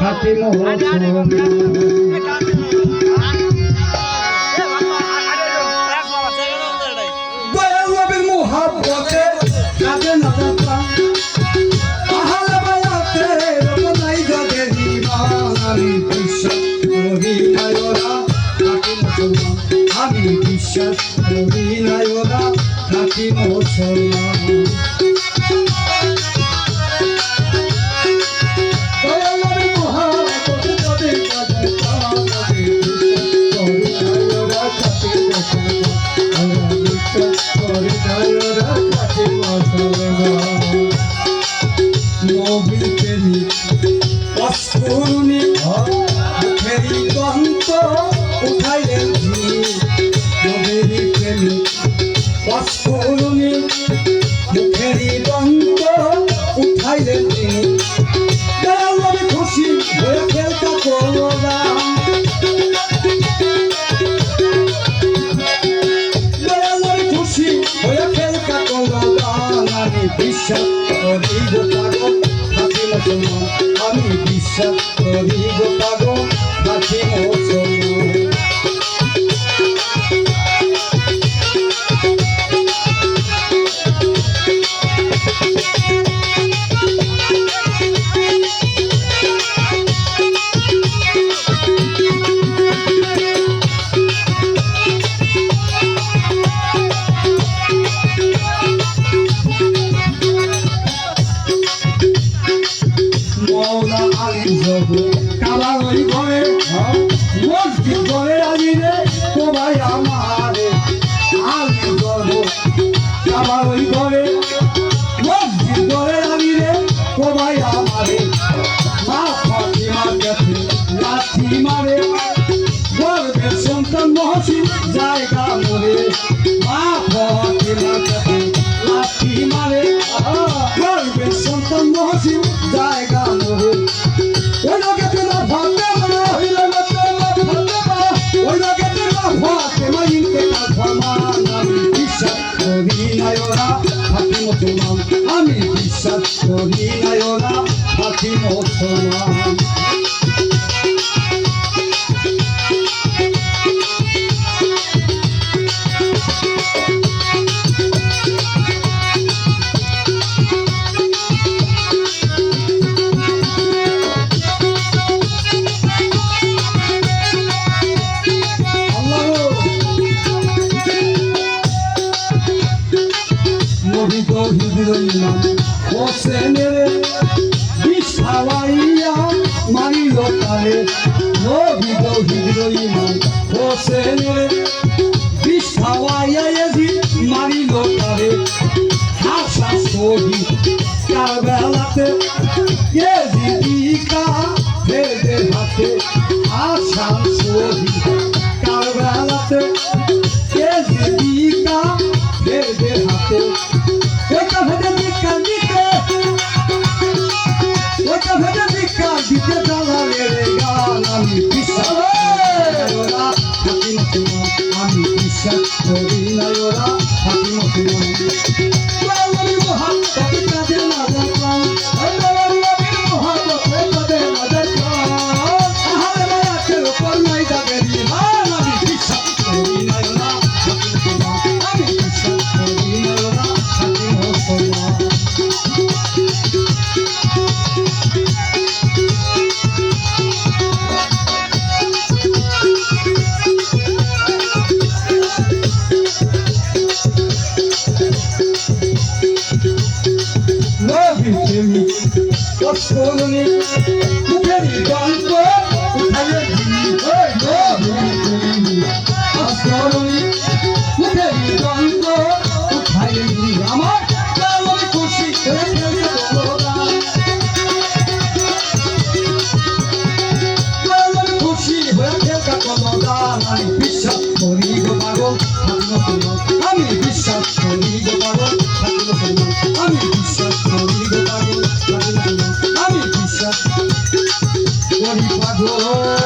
খাটি মুসলমান দয়াল নবীর মুহাব্বতে কাজে না জানতাম আহলে বায়াতে রকনাই জগে জীবন আমি বিশ্বাস করি না ওরা খাটি মুসলমান আমি বিশ্বাস করি না ওরা খাটি মুসলমান খুশি হয়ে খেলতা করোনা খুশি হয়ে খেলতা করোনা আমি বিশ্বাস করি গো পাগল খাটি মুসলমান আমি বিশ্বাস করি গো পাগল খাটি মুসলমান কাবার ওই ঘরে মসজিদ ঘরে আলিরে সবাই আমারে আলি গর্ব কাবার ওই ঘরে মসজিদ ঘরে আলিরে সবাই আমারে মা ফাতিমার কাছে লাঠি মারে গর্বের সন্তান মহসিন জায়গা মরে মা ফাতিমার কাছে লাঠি মারে গর্বের সন্তান মহসিন জায়গা মরে ওই লোকেতে না ভাবতে পারা হইলে ওই লোকেতে না ভাবতে মাইনকে না ফরমান আমি বিশ্বাস করি না ওরা খাটি মুসলমান আমি বিশ্বাস করি না ওরা খাটি মুসলমান হোসেনের বিষ খাওয়াইয়া মারিল তারে নবী তৌহিদ ইমান হোসেনের বিষ খাওয়াইয়া মারিল তারে হাসা শহীদ কারবালাতে ইয়েজিদিকা ফেলে হাতে হাসা শহীদ কারবালাতে ইয়েজিদিকা ফেলে হাতে ওটা ভেবে ভিক্ষা দিতে দাঁড়ালে গান আমি বিশ্বাস ওরা খাটি মুসলমান আমি বিশ্বাস করি না ওরা খাটি মুসলমান কাজে না জানতাম ওপর নাই যাবে আমি বিশ্বাস করি না ওরা খাটি মুসলমান আমি বিশ্বাস করি না ওরা খাটি মুসলমান শুনুনি মুখেরই গল্প উঠাইয়ে দিলি শুনুনি মুখেরই গল্প উঠাইয়ে দিলি আমার আমি খুশি খুশি হয়ে খেলকা কমদান আমি বিশ্বাস করি গো পাগল আমি বিশ্বাস করি গো পাগল আমি বিশ্বাস করি গো পাগল আমি বিশ্বাস করি পাগল